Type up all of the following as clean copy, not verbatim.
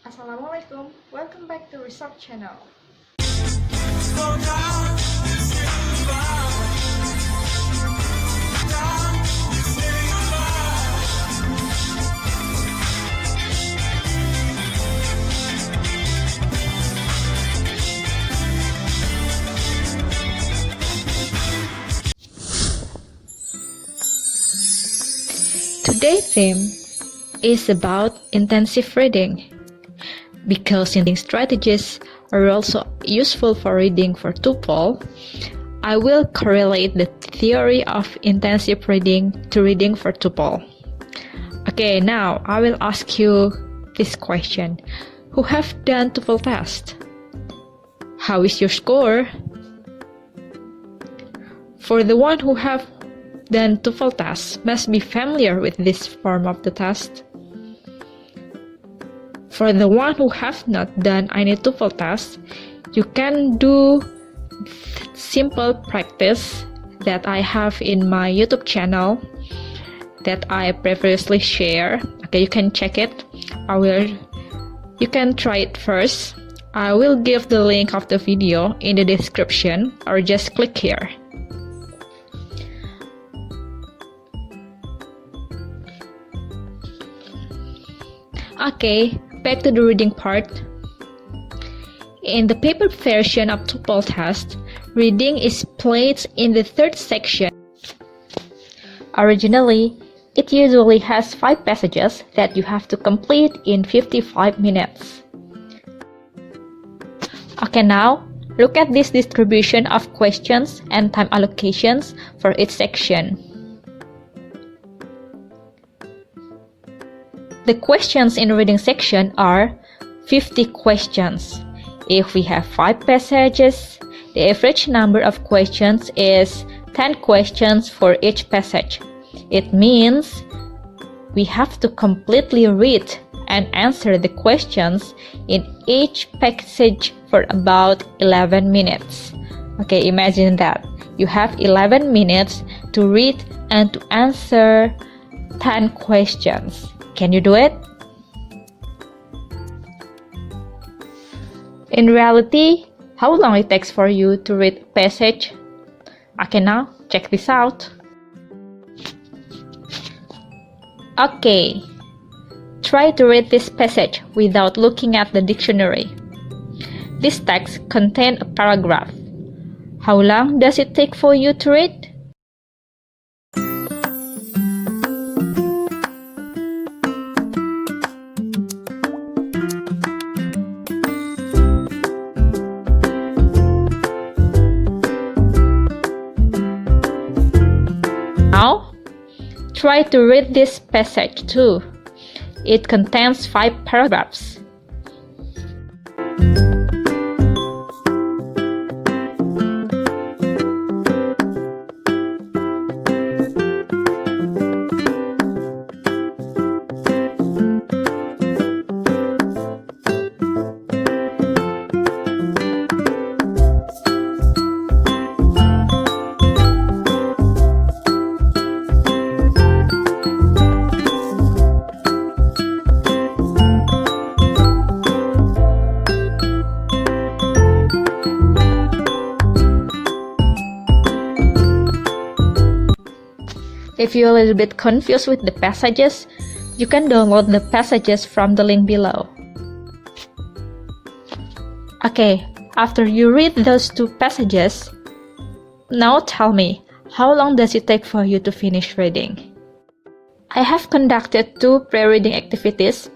Assalamualaikum, welcome back to Research Channel. Today's theme is about intensive reading. Because reading strategies are also useful for reading for Toefl, I will correlate the theory of intensive reading to reading for Toefl. Okay, now I will ask you this question. Who have done Toefl Test? How is your score? For the one who have done Toefl Test must be familiar with this form of the test. For the one who have not done any Toefl test, you can do simple practice that I have in my YouTube channel that I previously share. Okay, you can check it. You can try it first. I will give the link of the video in the description or just click here. Okay, back to the reading part. In the paper version of Toefl Test, reading is placed in the third section. Originally, it usually has 5 passages that you have to complete in 55 minutes. Okay, now look at this distribution of questions and time allocations for each section. The questions in reading section are 50 questions. If we have 5 passages, the average number of questions is 10 questions for each passage. It means we have to completely read and answer the questions in each passage for about 11 minutes. Okay, imagine that. You have 11 minutes to read and to answer 10 questions. Can you do it? In reality, how long it takes for you to read a passage? Okay, now check this out. Okay, try to read this passage without looking at the dictionary. This text contains a paragraph. How long does it take for you to read? Now, try to read this passage too. It contains 5 paragraphs. If you're a little bit confused with the passages, you can download the passages from the link below. Okay, after you read those 2 passages, now tell me, how long does it take for you to finish reading? I have conducted 2 pre-reading activities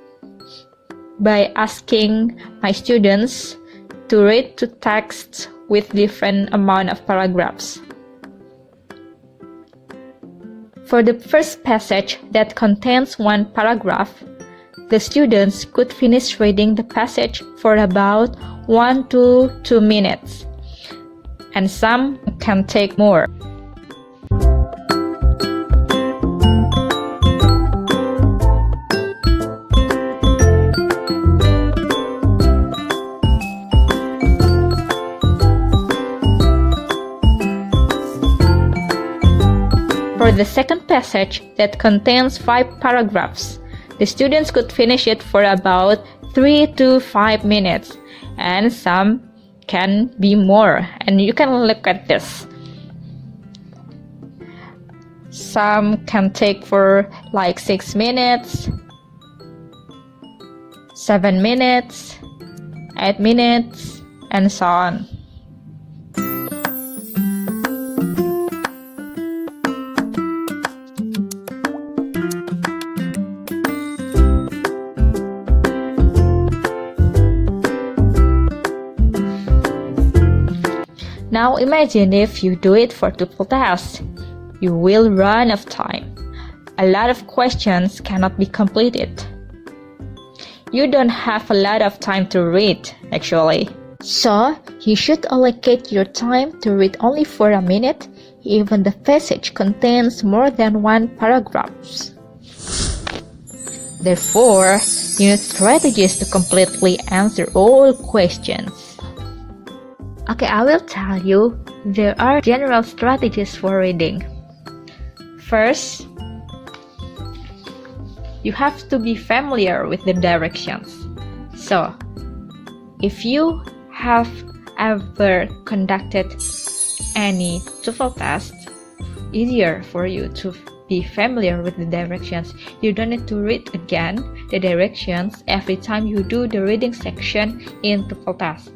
by asking my students to read 2 texts with different amount of paragraphs. For the first passage that contains 1 paragraph, the students could finish reading the passage for about 1 to 2 minutes, and some can take more. For the second passage that contains 5 paragraphs, The students could finish it for about 3 to 5 minutes, and some can be more. And you can look at this. Some can take for like 6 minutes, 7 minutes, 8 minutes, and so on. Now imagine if you do it for Toefl Test. You will run out of time. A lot of questions cannot be completed. You don't have a lot of time to read, actually. So, you should allocate your time to read only for a minute, even the passage contains more than one paragraph. Therefore, you need strategies to completely answer all questions. Okay, I will tell you, there are general strategies for reading. First, you have to be familiar with the directions. So, if you have ever conducted any Toefl test, easier for you to be familiar with the directions. You don't need to read again the directions every time you do the reading section in Toefl test.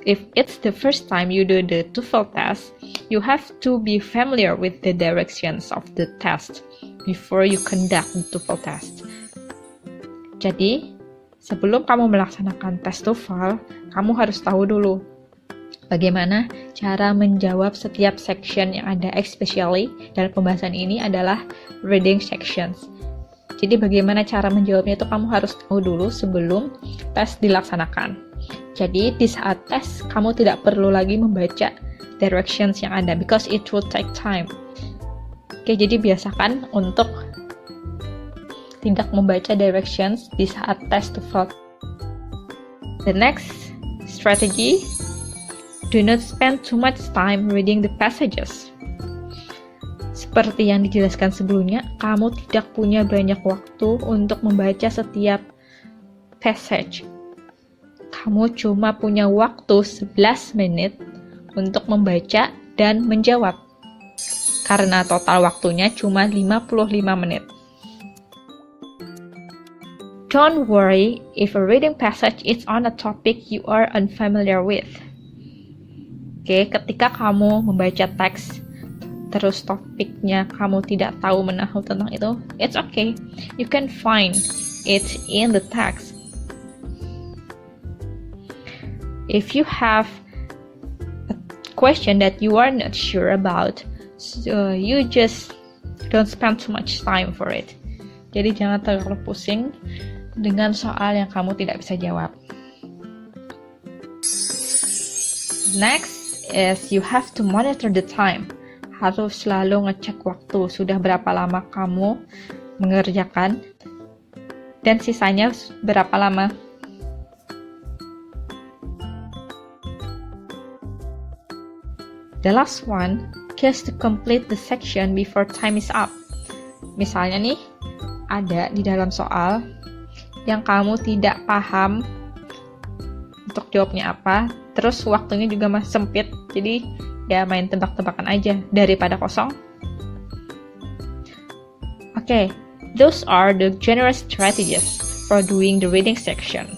If it's the first time you do the Toefl test, you have to be familiar with the directions of the test before you conduct the Toefl test. Jadi, sebelum kamu melaksanakan tes Toefl, kamu harus tahu dulu bagaimana cara menjawab setiap section yang ada, especially dalam pembahasan ini adalah reading sections. Jadi bagaimana cara menjawabnya itu kamu harus tahu dulu sebelum tes dilaksanakan. Jadi di saat tes, kamu tidak perlu lagi membaca directions yang ada, because it will take time. Oke, jadi biasakan untuk tidak membaca directions di saat tes Toefl. The next strategy, do not spend too much time reading the passages. Seperti yang dijelaskan sebelumnya, kamu tidak punya banyak waktu untuk membaca setiap passage. Kamu cuma punya waktu 11 menit untuk membaca dan menjawab, karena total waktunya cuma 55 menit. Don't worry if a reading passage is on a topic you are unfamiliar with. Oke, ketika kamu membaca teks, terus topiknya kamu tidak tahu menahu tentang itu, it's okay. You can find it in the text. If you have a question that you are not sure about, so you just don't spend too much time for it. Jadi jangan terlalu pusing dengan soal yang kamu tidak bisa jawab. Next is you have to monitor the time. Harus selalu ngecek waktu, sudah berapa lama kamu mengerjakan dan sisanya berapa lama. The last one is to complete the section before time is up. Misalnya nih, ada di dalam soal yang kamu tidak paham untuk jawabnya apa, terus waktunya juga masih sempit, jadi ya main tebak-tebakan aja daripada kosong. Okay, those are the general strategies for doing the reading section.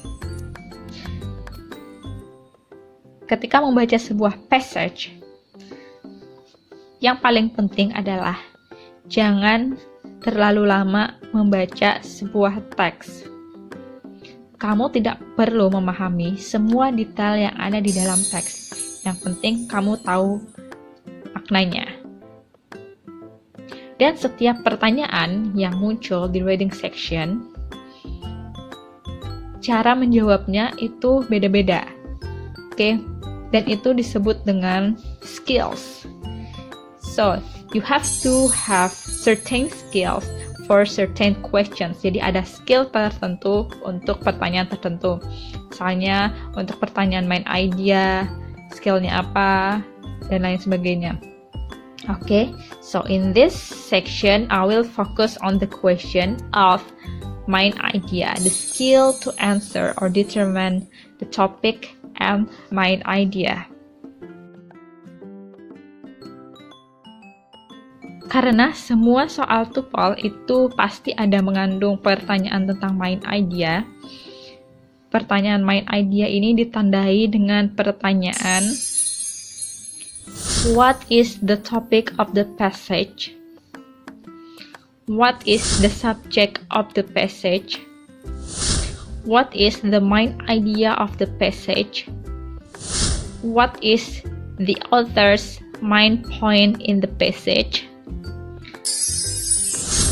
Ketika membaca sebuah passage, yang paling penting adalah jangan terlalu lama membaca sebuah teks. Kamu tidak perlu memahami semua detail yang ada di dalam teks. Yang penting kamu tahu maknanya. Dan setiap pertanyaan yang muncul di reading section, cara menjawabnya itu beda-beda. Oke? Dan itu disebut dengan skills. So, you have to have certain skills for certain questions. Jadi ada skill tertentu untuk pertanyaan tertentu. Misalnya untuk pertanyaan main idea, skillnya apa, dan lain sebagainya. Okay, so in this section, I will focus on the question of main idea, the skill to answer or determine the topic and main idea. Karena semua soal TOEFL itu pasti ada mengandung pertanyaan tentang main idea. Pertanyaan main idea ini ditandai dengan pertanyaan what is the topic of the passage? What is the subject of the passage? What is the main idea of the passage? What is the author's main point in the passage?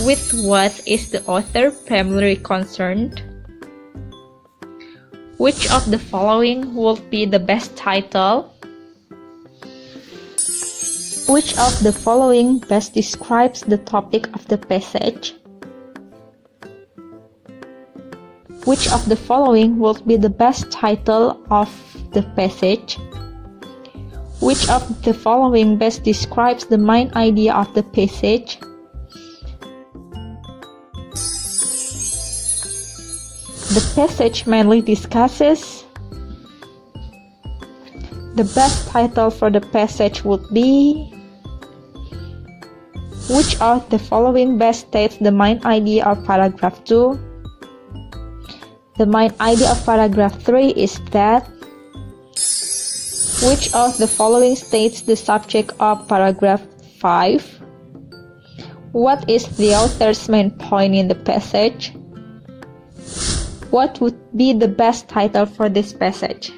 With what is the author primarily concerned? Which of the following would be the best title? Which of the following best describes the topic of the passage? Which of the following would be the best title of the passage? Which of the following best describes the main idea of the passage? The passage mainly discusses. The best title for the passage would be. Which of the following best states the main idea of paragraph 2? The main idea of paragraph 3 is that. Which of the following states the subject of paragraph 5? What is the author's main point in the passage? What would be the best title for this passage?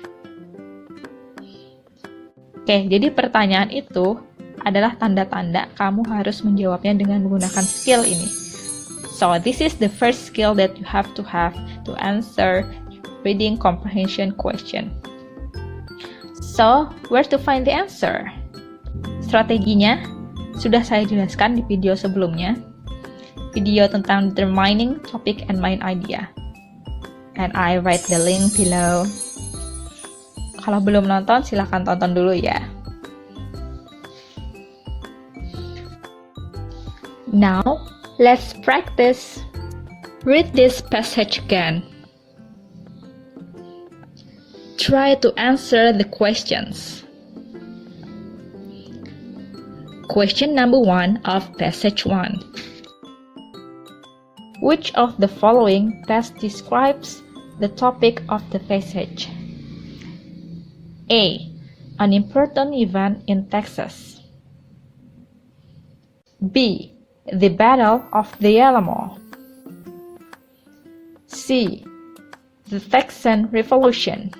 Oke, jadi pertanyaan itu adalah tanda-tanda kamu harus menjawabnya dengan menggunakan skill ini. So, this is the first skill that you have to answer reading comprehension question. So, where to find the answer? Strateginya sudah saya jelaskan di video sebelumnya. Video tentang determining topic and main idea. And I write the link below. Kalau belum nonton, silahkan tonton dulu ya. Now, let's practice. Read this passage again. Try to answer the questions. Question number 1 of passage 1. Which of the following best describes the topic of the passage? A. An important event in Texas. B. The Battle of the Alamo. C. The Texan Revolution.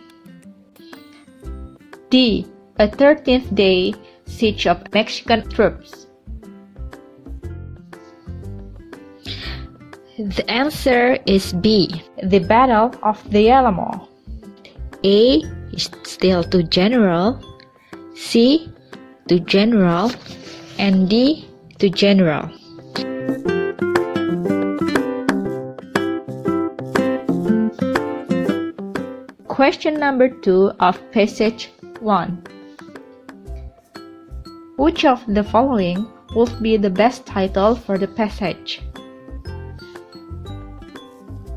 D. A 13th day siege of Mexican troops. The answer is B, the Battle of the Alamo. A is still too general, C too general, and D too general. Question number 2 of passage 1. Which of the following would be the best title for the passage?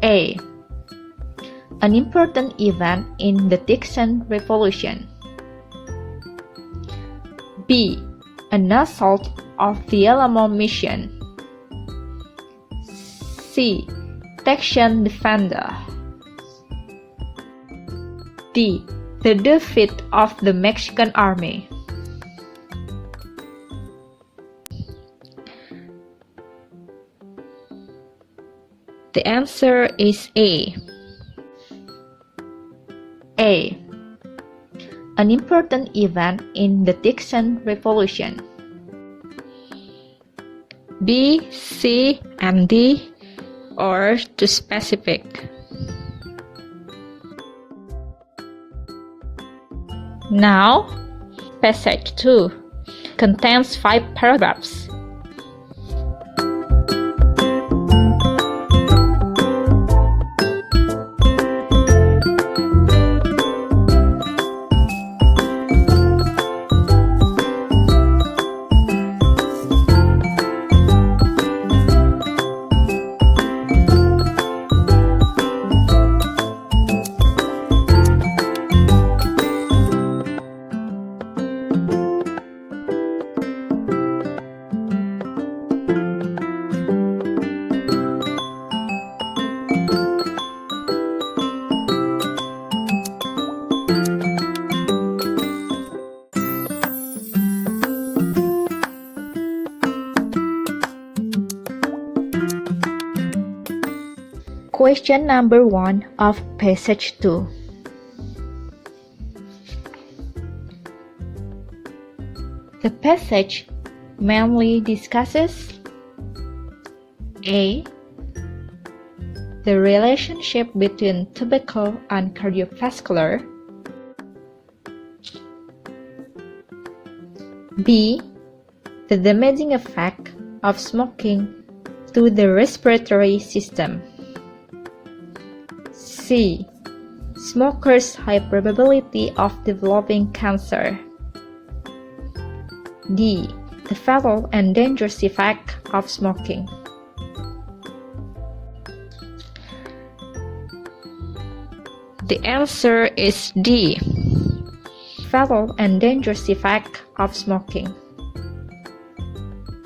A. An important event in the Texan Revolution. B. An assault of the Alamo Mission. C. Texan Defender. D. The defeat of the Mexican Army. The answer is A. A. An important event in the Texan Revolution. B, C, and D are too specific. Now, passage 2 contains 5 paragraphs. Question number 1 of passage 2. The passage mainly discusses A. The relationship between tobacco and cardiovascular. B. The damaging effect of smoking to the respiratory system. C. Smokers' high probability of developing cancer. D. The fatal and dangerous effect of smoking. The answer is D. Fatal and dangerous effect of smoking.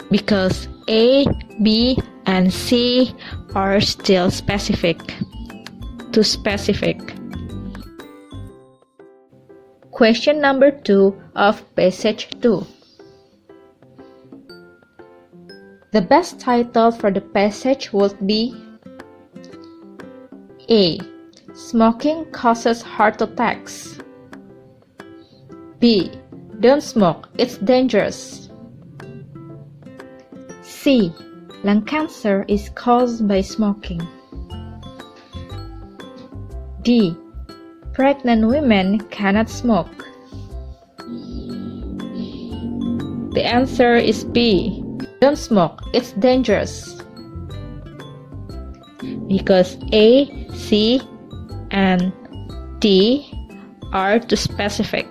Because A, B, and C are still specific. Too specific. Question number 2 of passage 2. The best title for the passage would be A. Smoking causes heart attacks. B. Don't smoke, it's dangerous. C. Lung cancer is caused by smoking. D. Pregnant women cannot smoke. The answer is B. Don't smoke, it's dangerous. Because A, C, and D are too specific.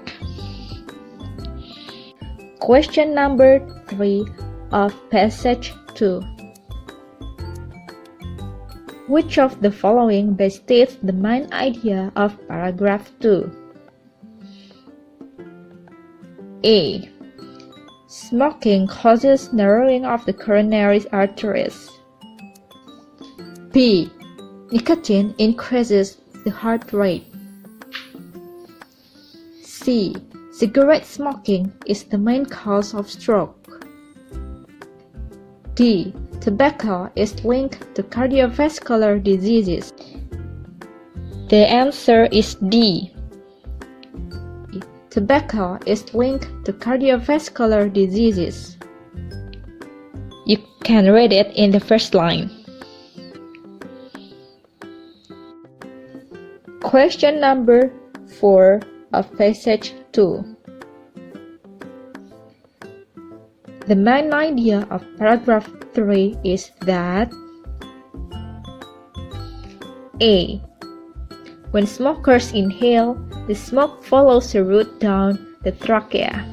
Question number 3 of passage 2. Which of the following best states the main idea of paragraph 2? A. Smoking causes narrowing of the coronary arteries. B. Nicotine increases the heart rate. C. Cigarette smoking is the main cause of stroke. D. Tobacco is linked to cardiovascular diseases. The answer is D. Tobacco is linked to cardiovascular diseases. You can read it in the first line. Question number 4 of passage 2. The main idea of paragraph 3 is that A. When smokers inhale, the smoke follows a route down the trachea.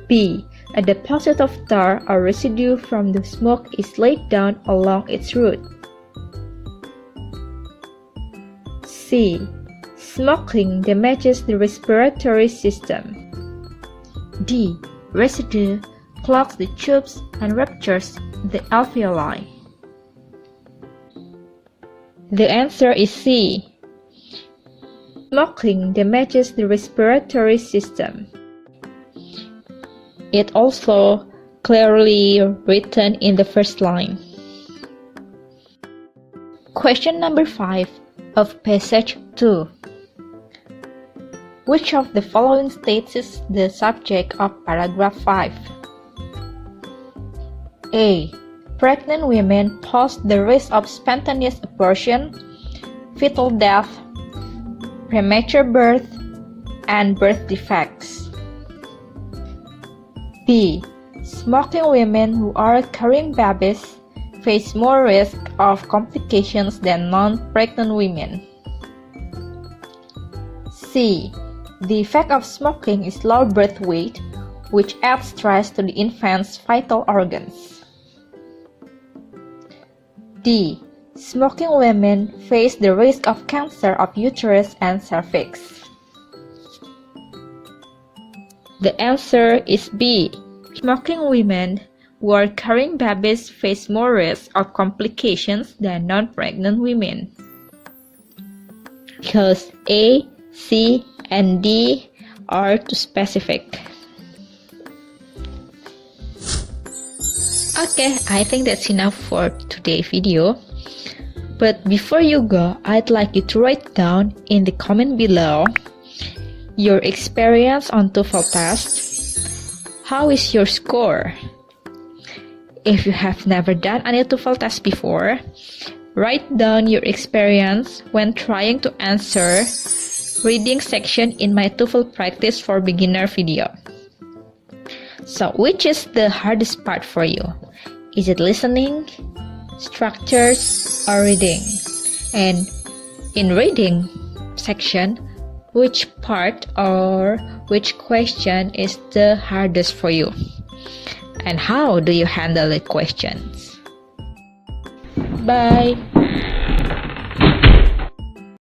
B. A deposit of tar or residue from the smoke is laid down along its route. C. Smoking damages the respiratory system. D. Residue clogs the tubes and ruptures the alveoli. The answer is C. Smoking damages the respiratory system. It also clearly written in the first line. Question number 5 of passage 2. Which of the following states is the subject of paragraph 5? A. Pregnant women pose the risk of spontaneous abortion, fetal death, premature birth, and birth defects. B. Smoking women who are carrying babies face more risk of complications than non-pregnant women. C. The effect of smoking is low birth weight, which adds stress to the infant's vital organs. D. Smoking women face the risk of cancer of uterus and cervix. The answer is B. Smoking women who are carrying babies face more risk of complications than non-pregnant women. Because A, C, and D are too specific. Okay, I think that's enough for today's video. But before you go, I'd like you to write down in the comment below your experience on Toefl Test. How is your score? If you have never done any Toefl Test before, write down your experience when trying to answer reading section in my Toefl practice for beginner video. So, which is the hardest part for you? Is it listening, structures, or reading? And in reading section, which part or which question is the hardest for you? And how do you handle the questions? Bye!